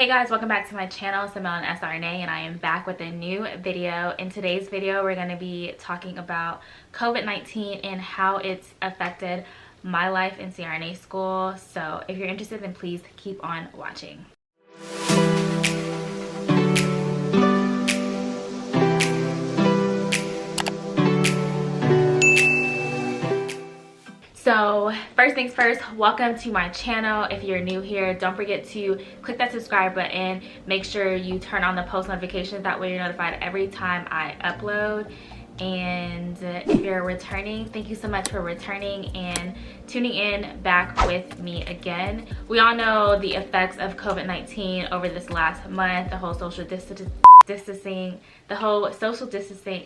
Hey guys, welcome back to my channel. It's Mel and SRNA, and I am back with a new video. In today's video, we're going to be talking about COVID-19 and how it's affected my life in SRNA school. So if you're interested, then please keep on watching. So first things first, welcome to my channel. If you're new here, don't forget to click that subscribe button. Make sure you turn on the post notifications. That way you're notified every time I upload. And if you're returning, thank you so much for returning and tuning in back with me again. We all know the effects of COVID-19 over this last month, the whole social distancing, the whole social distancing,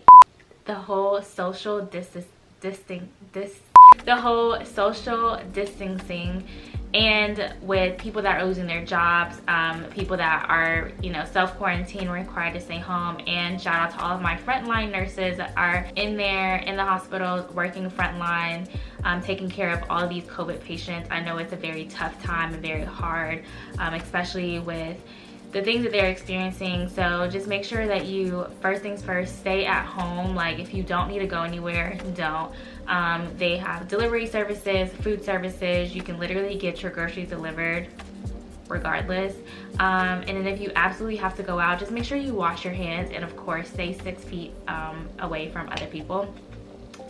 and with people that are losing their jobs, people that are, self-quarantine, required to stay home. And shout out to all of my frontline nurses that are in the hospitals, working frontline, taking care of all of these COVID patients. I know it's a very tough time and very hard, especially with the things that they're experiencing. So just make sure that you, first things first, stay at home. Like, if you don't need to go anywhere, don't. They have delivery services, food services. You can literally get your groceries delivered regardless. And then if you absolutely have to go out, just make sure you wash your hands, and of course stay 6 feet away from other people.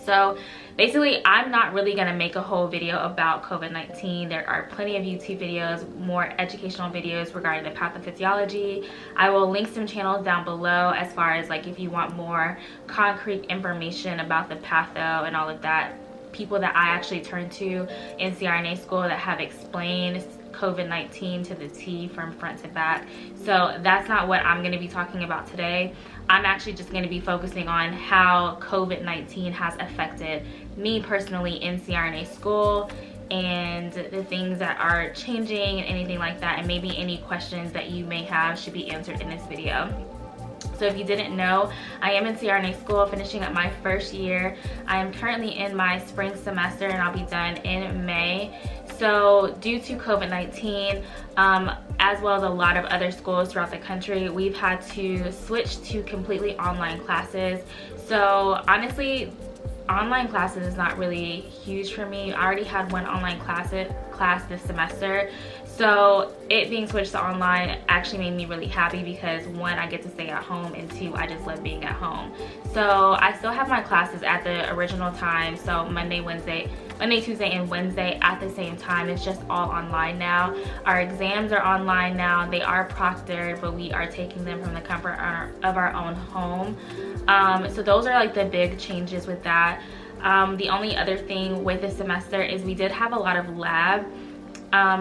So basically, I'm not really going to make a whole video about COVID-19. There are plenty of YouTube videos, more educational videos regarding the pathophysiology. I will link some channels down below as far as like if you want more concrete information about the patho and all of that. People that I actually turn to in SRNA school that have explained COVID-19 to the T from front to back. So that's not what I'm going to be talking about today. I'm actually just going to be focusing on how COVID-19 has affected me personally in SRNA school, and the things that are changing and anything like that, and maybe any questions that you may have should be answered in this video. So if you didn't know, I am in SRNA school, finishing up my first year. I am currently in my spring semester, and I'll be done in May. So due to COVID-19, as well as a lot of other schools throughout the country, we've had to switch to completely online classes. So honestly, online classes is not really huge for me. I already had one online class this semester. So it being switched to online actually made me really happy because, one, I get to stay at home, and two, I just love being at home. So I still have my classes at the original time. So Monday, Tuesday, and Wednesday at the same time. It's just all online now. Our exams are online now. They are proctored, but we are taking them from the comfort of our own home. So those are like the big changes with that. The only other thing with this semester is we did have a lot of lab.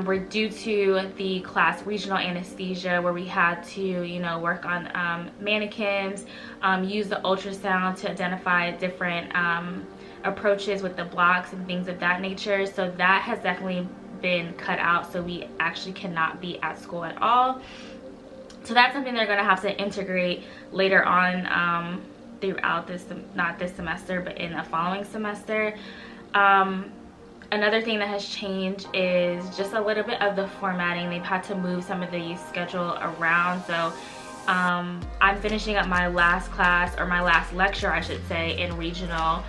We're due to the class regional anesthesia, where we had to, work on mannequins, use the ultrasound to identify different approaches with the blocks and things of that nature. So that has definitely been cut out, so we actually cannot be at school at all. So that's something they're going to have to integrate later on throughout this, not this semester, but in the following semester. Another thing that has changed is just a little bit of the formatting. They've had to move some of the schedule around. So I'm finishing up my last class, or my last lecture I should say, in regional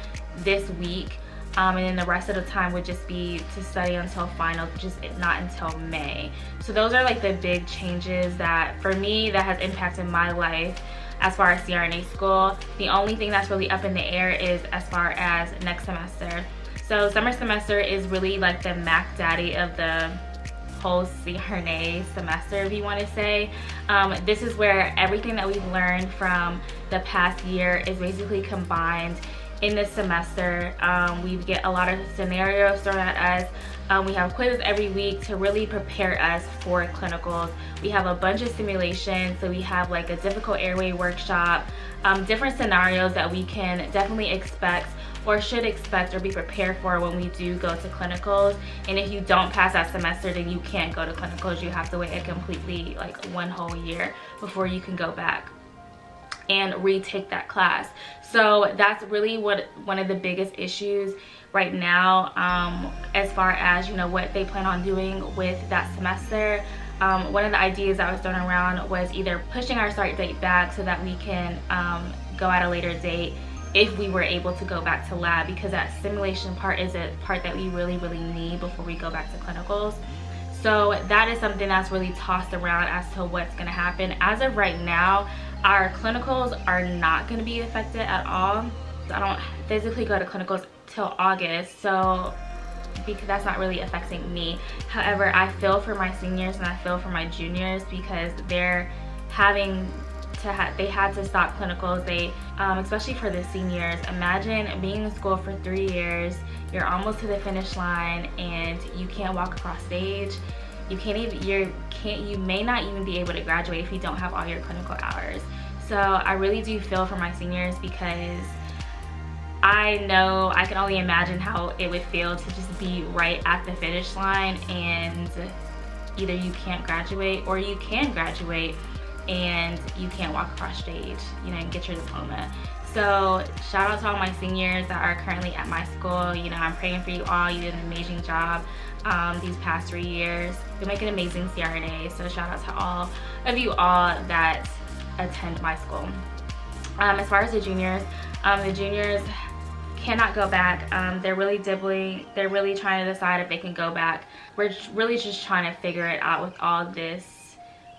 this week. And then the rest of the time would just be to study until final, just not until May. So those are like the big changes that, for me, that has impacted my life as far as SRNA school. The only thing that's really up in the air is as far as next semester. So summer semester is really like the Mac Daddy of the whole SRNA semester, if you want to say. This is where everything that we've learned from the past year is basically combined in this semester. We get a lot of scenarios thrown at us. We have quizzes every week to really prepare us for clinicals. We have a bunch of simulations, so we have like a difficult airway workshop, different scenarios that we can definitely expect or should expect or be prepared for when we do go to clinicals. And if you don't pass that semester, then you can't go to clinicals. You have to wait a completely, like, 1 whole year before you can go back and retake that class. So that's really one of the biggest issues right now, as far as what they plan on doing with that semester. one of the ideas that was thrown around was either pushing our start date back so that we can go at a later date if we were able to go back to lab, because that simulation part is a part that we really need before we go back to clinicals. So that is something that's really tossed around as to what's going to happen. As of right now, our clinicals are not going to be affected at all. I don't physically go to clinicals till August, so because that's not really affecting me. However, I feel for my seniors and I feel for my juniors because they're having to they had to stop clinicals. They especially for the seniors, imagine being in school for 3 years, you're almost to the finish line and you can't walk across stage. You may not even be able to graduate if you don't have all your clinical hours. So I really do feel for my seniors because I know I can only imagine how it would feel to just be right at the finish line and either you can't graduate or you can graduate and you can't walk across stage, and get your diploma. So shout out to all my seniors that are currently at my school. I'm praying for you all. You did an amazing job these past 3 years. You're making amazing CRNA. So shout out to all of you all that attend my school. As far as the juniors cannot go back. They're really dibbling. They're really trying to decide if they can go back. We're really just trying to figure it out with all this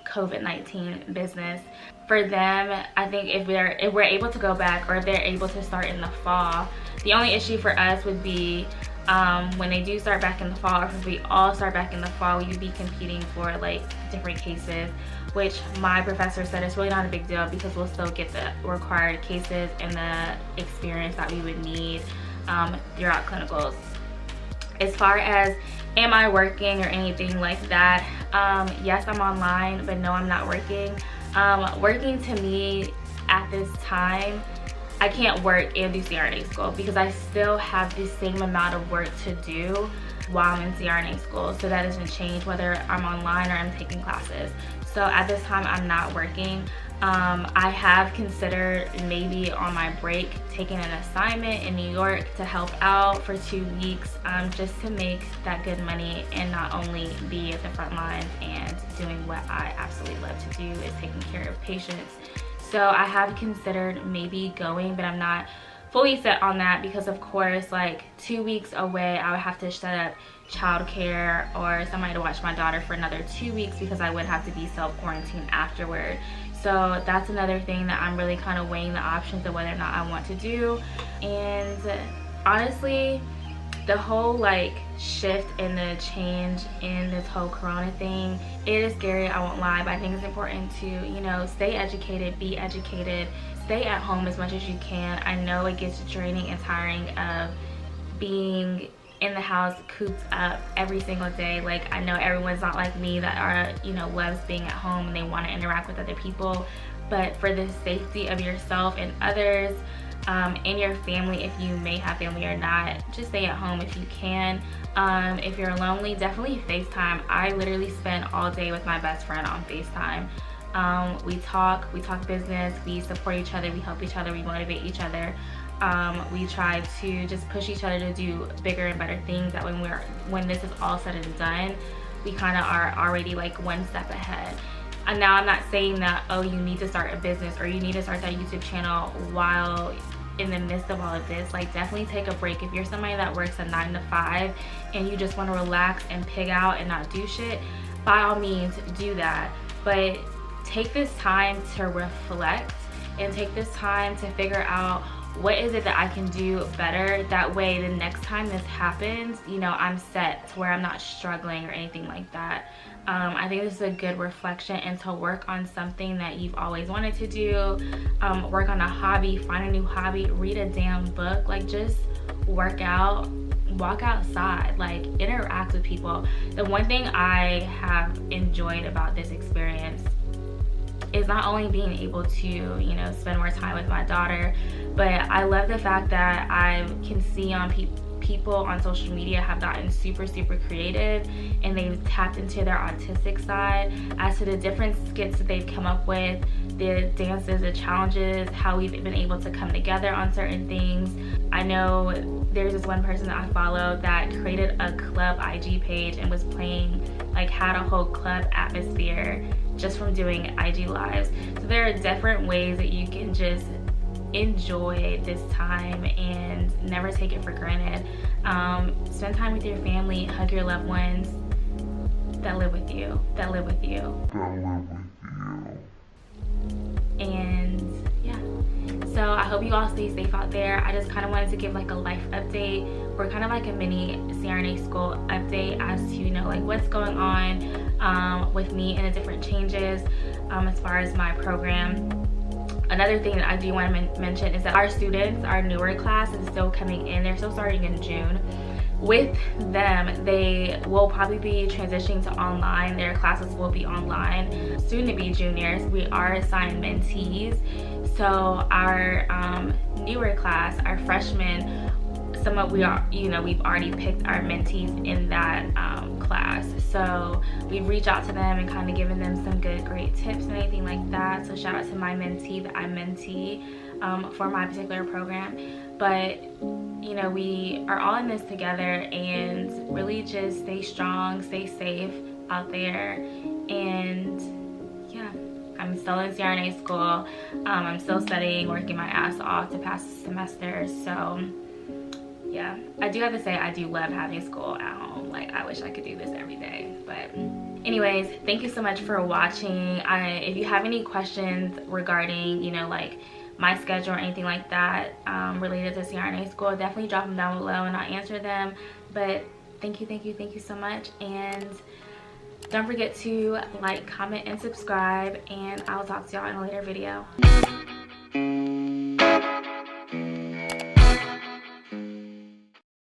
COVID-19 business. For them, I think if we're able to go back or if they're able to start in the fall, the only issue for us would be when they do start back in the fall, or if we all start back in the fall, we would be competing for like different cases, which my professor said is really not a big deal because we'll still get the required cases and the experience that we would need throughout clinicals. As far as am I working or anything like that, yes, I'm online, but no, I'm not working. Working to me at this time, I can't work and do CRNA school because I still have the same amount of work to do while I'm in CRNA school. So that doesn't change whether I'm online or I'm taking classes. So at this time, I'm not working. I have considered maybe on my break taking an assignment in New York to help out for 2 weeks just to make that good money and not only be at the front lines and doing what I absolutely love to do is taking care of patients. So I have considered maybe going, but I'm not fully set on that because of course like 2 weeks away I would have to set up childcare or somebody to watch my daughter for another 2 weeks because I would have to be self-quarantined afterward. So that's another thing that I'm really kind of weighing the options of whether or not I want to do. And honestly, the whole like shift and the change in this whole corona thing, it is scary, I won't lie, but I think it's important to stay educated, be educated, stay at home as much as you can. I know it gets draining and tiring of being in the house cooped up every single day. Like I know everyone's not like me that are loves being at home and they want to interact with other people, but for the safety of yourself and others and your family, if you may have family or not, just stay at home if you can. If you're lonely, definitely FaceTime. I literally spend all day with my best friend on FaceTime. We talk business, we support each other, we help each other, we motivate each other. We try to just push each other to do bigger and better things, that when this is all said and done, we kind of are already like one step ahead. And now I'm not saying that, oh, you need to start a business or you need to start that YouTube channel while in the midst of all of this. Like definitely take a break. If you're somebody that works a 9 to 5 and you just want to relax and pig out and not do shit, by all means do that. But take this time to reflect and take this time to figure out what is it that I can do better. That way the next time this happens, I'm set to where I'm not struggling or anything like that. I think this is a good reflection and to work on something that you've always wanted to do. Work on a hobby, find a new hobby, read a damn book, like just work out, walk outside, like interact with people. The one thing I have enjoyed about this experience is not only being able to spend more time with my daughter, but I love the fact that I can see on people on social media have gotten super creative and they've tapped into their autistic side as to the different skits that they've come up with, the dances, the challenges, how we've been able to come together on certain things. I know there's this one person that I follow that created a club IG page and was playing like had a whole club atmosphere just from doing IG lives. So there are different ways that you can just enjoy this time and never take it for granted. Spend time with your family, hug your loved ones that live with you, and yeah, so I hope you all stay safe out there. I just kind of wanted to give like a life update, or kind of like a mini SRNA school update as to, you know, like what's going on with me and the different changes as far as my program. Another thing that I do want to mention is that our students, our newer class is still coming in. They're still starting in June. With them, they will probably be transitioning to online. Their classes will be online. Soon to be juniors, we are assigned mentees. So our newer class, our freshmen, we've already picked our mentees in that class. So we've reached out to them and kind of given them some great tips and anything like that. So shout out to my mentee that I mentee for my particular program. But you know, we are all in this together, and really just stay strong, stay safe out there. And yeah, I'm still in SRNA school. I'm still studying, working my ass off to pass the semester. So yeah, I do have to say I do love having school at home. Like, I wish I could do this every day. But anyways, thank you so much for watching. If you have any questions regarding, you know, like my schedule or anything like that related to SRNA school, definitely drop them down below and I'll answer them. But thank you so much, and don't forget to like, comment, and subscribe, and I'll talk to y'all in a later video.